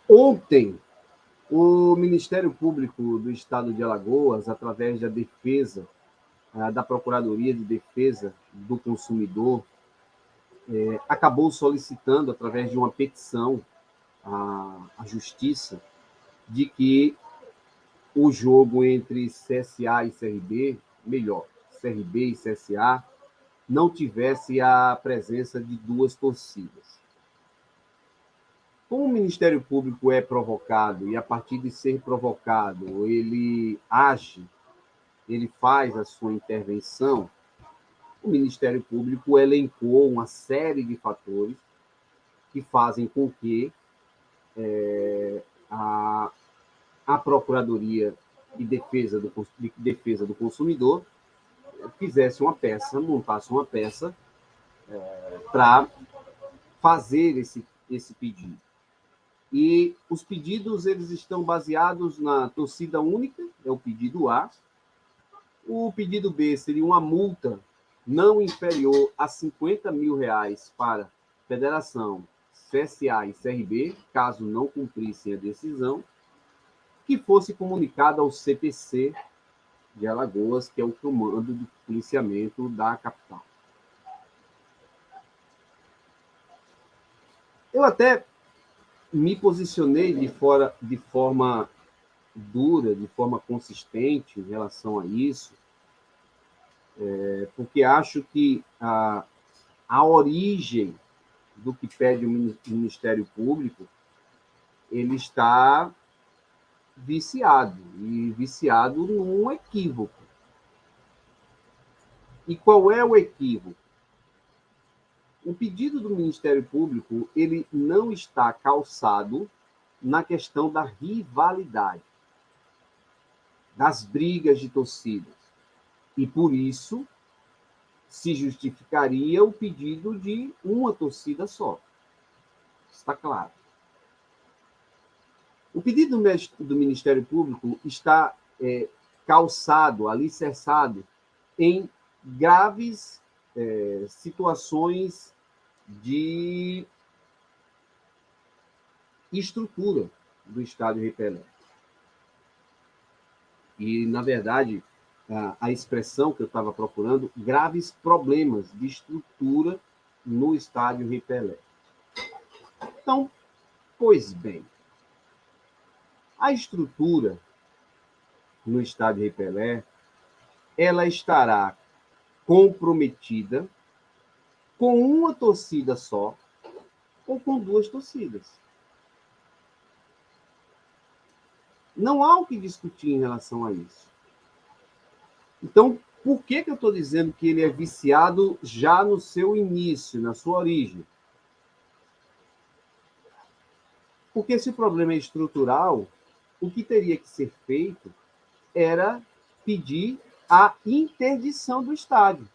Ontem, o Ministério Público do Estado de Alagoas, através da defesa, da Procuradoria de Defesa do Consumidor, acabou solicitando, através de uma petição à Justiça, de que o jogo entre CSA e CRB, melhor, CRB e CSA, não tivesse a presença de duas torcidas. Como o Ministério Público é provocado, e a partir de ser provocado, ele age, ele faz a sua intervenção, o Ministério Público elencou uma série de fatores que fazem com que a Procuradoria de Defesa do Consumidor fizesse uma peça, montasse uma peça para fazer esse pedido. E os pedidos eles estão baseados na torcida única, é o pedido A. O pedido B seria uma multa não inferior a R$50 mil para Federação, CSA e CRB, caso não cumprissem a decisão, que fosse comunicada ao CPC de Alagoas, que é o comando de policiamento da capital. Eu até me posicionei de forma dura, de forma consistente em relação a isso, porque acho que a origem do que pede o Ministério Público, ele está viciado, e viciado num equívoco. E qual é o equívoco? O pedido do Ministério Público ele não está calçado na questão da rivalidade, das brigas de torcidas. E, por isso, se justificaria o pedido de uma torcida só. Está claro. O pedido do Ministério Público está calçado, alicerçado em graves situações de estrutura do estádio Rei Pelé. E, na verdade, a expressão que eu estava procurando, graves problemas de estrutura no estádio Rei Pelé. Então, pois bem, a estrutura no estádio Rei Pelé, ela estará comprometida com uma torcida só ou com duas torcidas. Não há o que discutir em relação a isso. Então, por que eu estou dizendo que ele é viciado já no seu início, na sua origem? Porque se o problema é estrutural, o que teria que ser feito era pedir a interdição do estádio,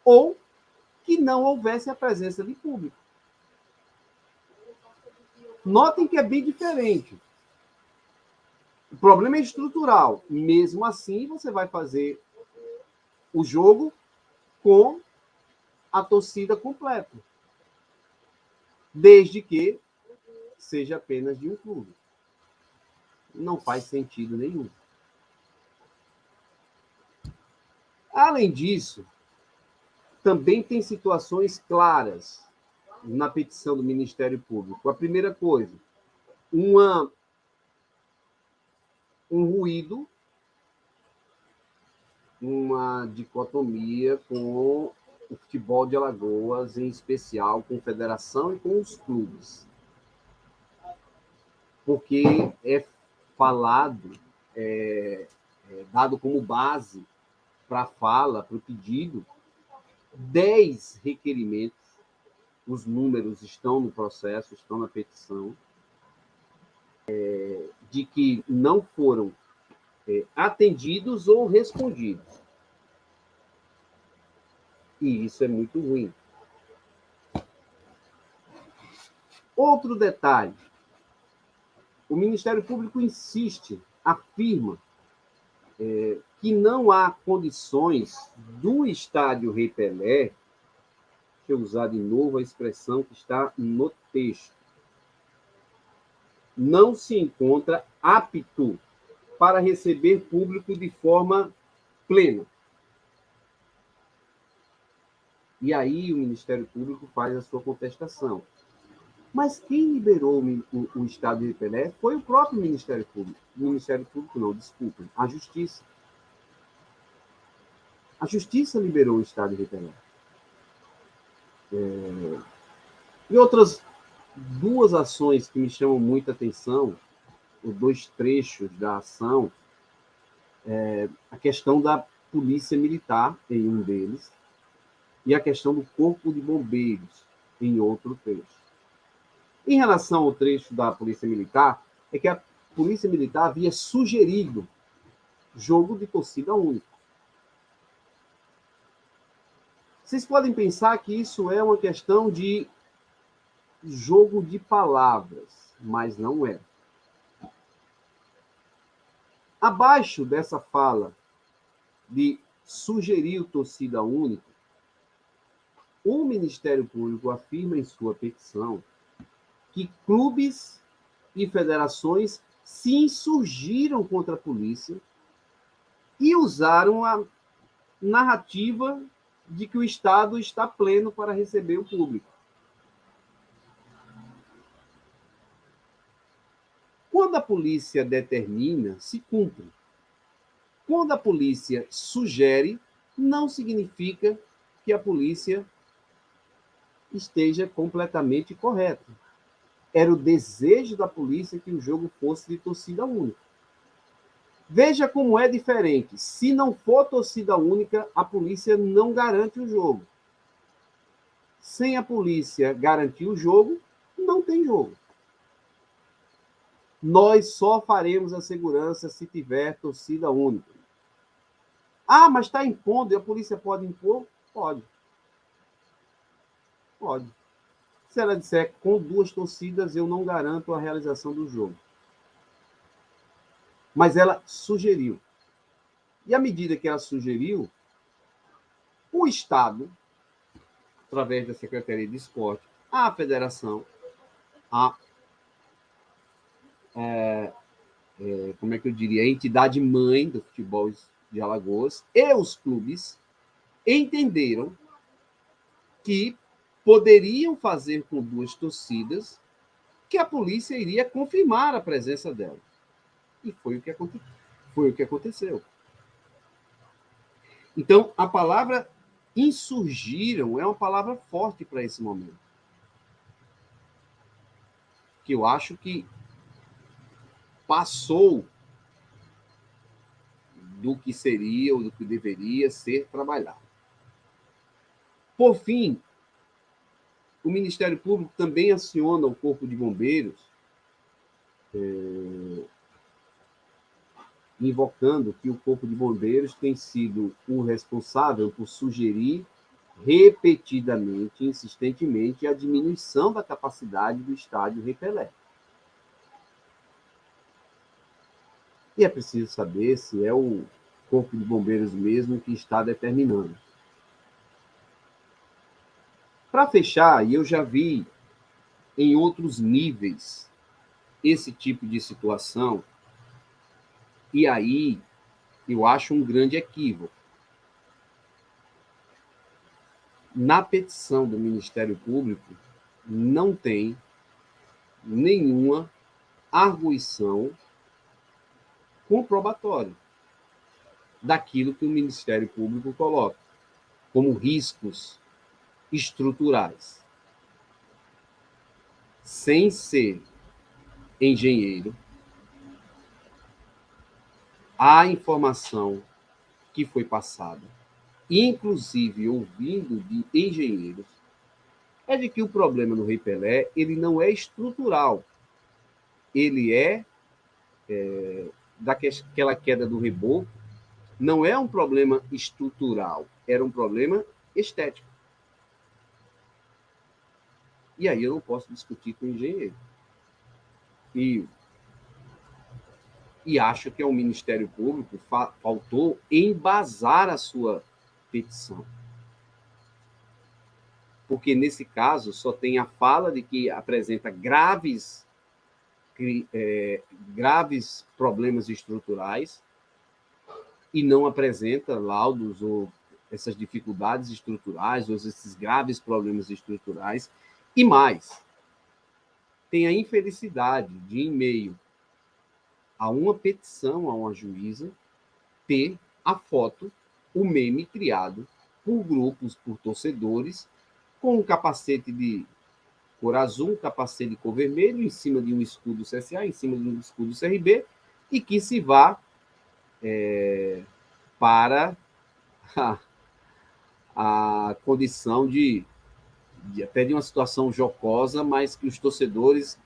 ou que não houvesse a presença de público. Notem que é bem diferente. O problema é estrutural. Mesmo assim, você vai fazer o jogo com a torcida completa, desde que seja apenas de um clube. Não faz sentido nenhum. Além disso, também tem situações claras na petição do Ministério Público. A primeira coisa, um ruído, uma dicotomia com o futebol de Alagoas, em especial com a federação e com os clubes. Porque é falado, dado como base para a fala, para o pedido, 10 requerimentos, os números estão no processo, estão na petição, de que não foram atendidos ou respondidos. E isso é muito ruim. Outro detalhe, o Ministério Público insiste, afirma que não há condições do estádio Rei Pelé, deixa eu usar de novo a expressão que está no texto, não se encontra apto para receber público de forma plena. E aí o Ministério Público faz a sua contestação. Mas quem liberou o estado de Pelé foi o próprio Ministério Público. O Ministério Público não, desculpem, a Justiça. A Justiça liberou o estado de Pelé. E outras duas ações que me chamam muita atenção, os dois trechos da ação, a questão da polícia militar, em um deles, e a questão do corpo de bombeiros, em outro trecho. Em relação ao trecho da polícia militar, é que a polícia militar havia sugerido jogo de torcida única. Vocês podem pensar que isso é uma questão de jogo de palavras, mas não é. Abaixo dessa fala de sugerir torcida única, o Ministério Público afirma em sua petição que clubes e federações se insurgiram contra a polícia e usaram a narrativa de que o Estado está pleno para receber o público. Quando a polícia determina, se cumpre. Quando a polícia sugere, não significa que a polícia esteja completamente correta. Era o desejo da polícia que o jogo fosse de torcida única. Veja como é diferente. Se não for torcida única, a polícia não garante o jogo. Sem a polícia garantir o jogo, não tem jogo. Nós só faremos a segurança se tiver torcida única. Ah, mas está impondo, e a polícia pode impor? Pode. Pode. Se ela disser que com duas torcidas eu não garanto a realização do jogo. Mas ela sugeriu. E à medida que ela sugeriu, o Estado, através da Secretaria de Esporte, a Federação, como é que eu diria, a entidade mãe do futebol de Alagoas e os clubes entenderam que poderiam fazer com duas torcidas, que a polícia iria confirmar a presença dela. E foi o que aconteceu. Então, a palavra insurgiram é uma palavra forte para esse momento. Que eu acho que passou do que seria ou do que deveria ser trabalhado. Por fim, o Ministério Público também aciona o Corpo de Bombeiros, invocando que o Corpo de Bombeiros tem sido o responsável por sugerir repetidamente, insistentemente, a diminuição da capacidade do estádio Rei Pelé. E é preciso saber se é o Corpo de Bombeiros mesmo que está determinando. Para fechar, e eu já vi em outros níveis esse tipo de situação, e aí eu acho um grande equívoco. Na petição do Ministério Público, não tem nenhuma arguição comprobatória daquilo que o Ministério Público coloca como riscos estruturais. Sem ser engenheiro, a informação que foi passada, inclusive ouvindo de engenheiros, é de que o problema no Rei Pelé ele não é estrutural. Ele é daquela queda do reboco, não é um problema estrutural, era um problema estético. E aí eu não posso discutir com o engenheiro. E acho que ao Ministério Público faltou embasar a sua petição. Porque, nesse caso, só tem a fala de que apresenta graves graves problemas estruturais e não apresenta laudos ou essas dificuldades estruturais ou esses graves problemas estruturais. E mais, tem a infelicidade de, em meio a uma petição a uma juíza, ter a foto, o meme criado por grupos, por torcedores, com um capacete de cor azul, um capacete de cor vermelho, em cima de um escudo CSA, em cima de um escudo CRB, e que se vá para a condição até de uma situação jocosa, mas que os torcedores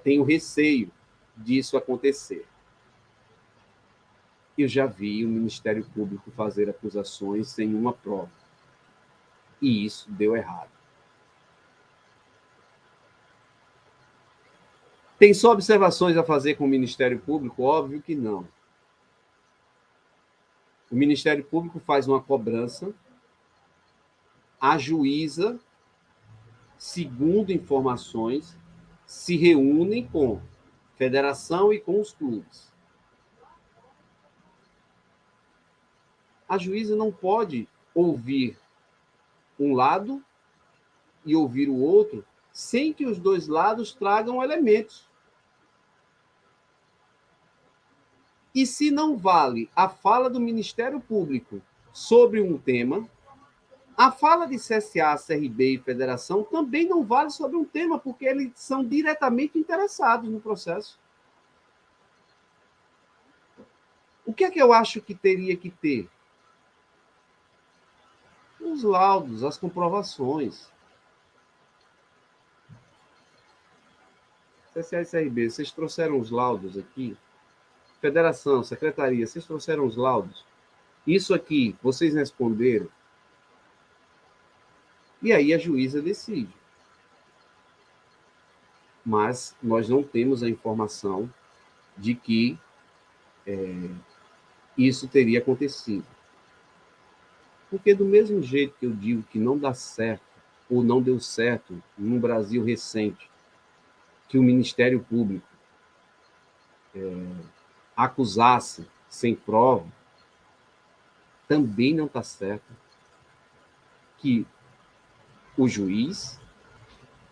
têm o receio disso acontecer. Eu já vi o Ministério Público fazer acusações sem uma prova. E isso deu errado. Tem só observações a fazer com o Ministério Público? Óbvio que não. O Ministério Público faz uma cobrança, a juíza, segundo informações, se reúnem com a federação e com os clubes. A juíza não pode ouvir um lado e ouvir o outro sem que os dois lados tragam elementos. E se não vale a fala do Ministério Público sobre um tema, a fala de CSA, CRB e Federação também não vale sobre um tema, porque eles são diretamente interessados no processo. O que é que eu acho que teria que ter? Os laudos, as comprovações. CSA e CRB, vocês trouxeram os laudos aqui? Federação, secretaria, vocês trouxeram os laudos? Isso aqui, vocês responderam? E aí a juíza decide. Mas nós não temos a informação de que isso teria acontecido. Porque do mesmo jeito que eu digo que não dá certo, ou não deu certo, no Brasil recente, que o Ministério Público acusasse sem prova, também não está certo que o juiz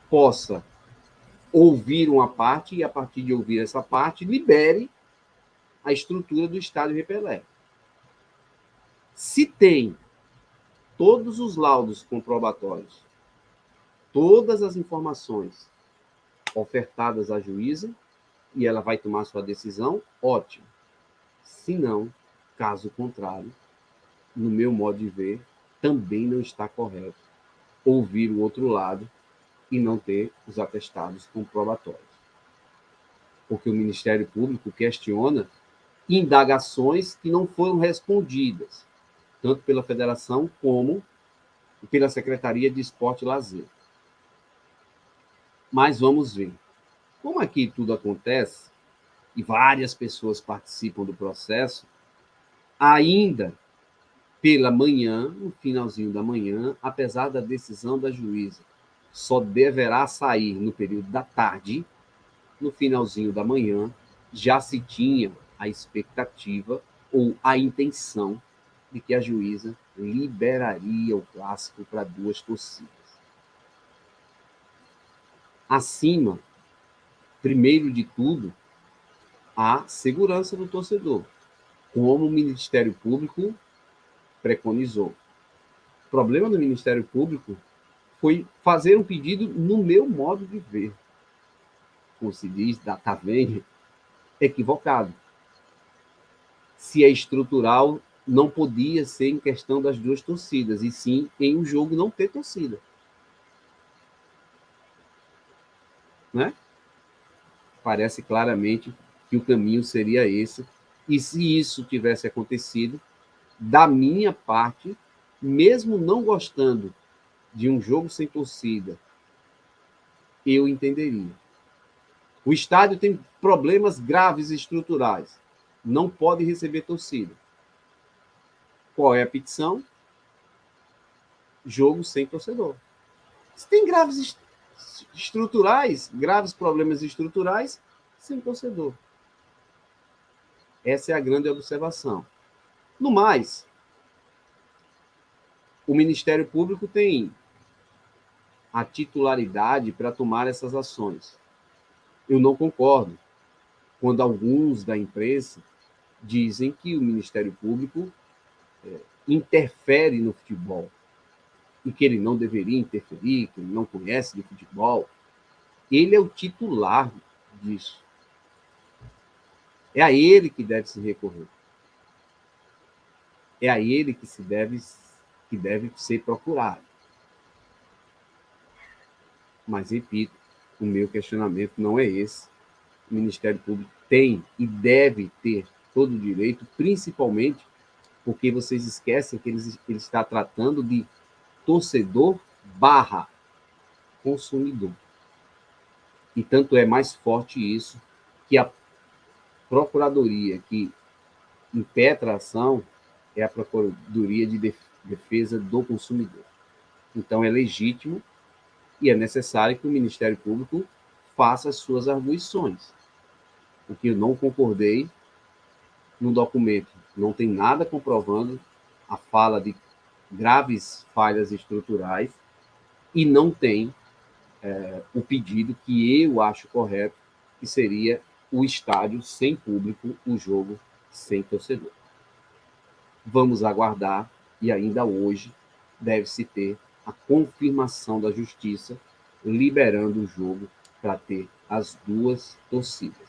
possa ouvir uma parte e, a partir de ouvir essa parte, libere a estrutura do Estádio Rei Pelé. Se tem todos os laudos comprobatórios, todas as informações ofertadas à juíza, e ela vai tomar sua decisão, ótimo. Se não, caso contrário, no meu modo de ver, também não está correto ouvir o outro lado e não ter os atestados comprobatórios. Porque o Ministério Público questiona indagações que não foram respondidas, tanto pela Federação como pela Secretaria de Esporte e Lazer. Mas vamos ver. Como aqui tudo acontece, e várias pessoas participam do processo, ainda pela manhã, no finalzinho da manhã, apesar da decisão da juíza, só deverá sair no período da tarde, no finalzinho da manhã, já se tinha a expectativa ou a intenção de que a juíza liberaria o clássico para duas torcidas. Acima, primeiro de tudo, a segurança do torcedor, como o Ministério Público preconizou. O problema do Ministério Público foi fazer um pedido no meu modo de ver, como se diz, tá vendo, equivocado. Se é estrutural, não podia ser em questão das duas torcidas, e sim em um jogo não ter torcida. Né? Parece claramente que o caminho seria esse. E se isso tivesse acontecido, da minha parte, mesmo não gostando de um jogo sem torcida, eu entenderia. O estádio tem problemas graves estruturais. Não pode receber torcida. Qual é a petição? Jogo sem torcedor. Se tem graves estruturais, graves problemas estruturais, sem torcedor. Essa é a grande observação. No mais, o Ministério Público tem a titularidade para tomar essas ações. Eu não concordo quando alguns da imprensa dizem que o Ministério Público interfere no futebol e que ele não deveria interferir, que ele não conhece de futebol. Ele é o titular disso. É a ele que deve se recorrer. É a ele que deve ser procurado. Mas, repito, o meu questionamento não é esse. O Ministério Público tem e deve ter todo o direito, principalmente porque vocês esquecem que ele está tratando de torcedor barra consumidor. E tanto é mais forte isso que a procuradoria que impetra a ação é a Procuradoria de Defesa do Consumidor. Então, é legítimo e é necessário que o Ministério Público faça as suas arguições. O que eu não concordei no documento não tem nada comprovando a fala de graves falhas estruturais e não tem o pedido que eu acho correto, que seria o estádio sem público, o jogo sem torcedor. Vamos aguardar e ainda hoje deve-se ter a confirmação da justiça liberando o jogo para ter as duas torcidas.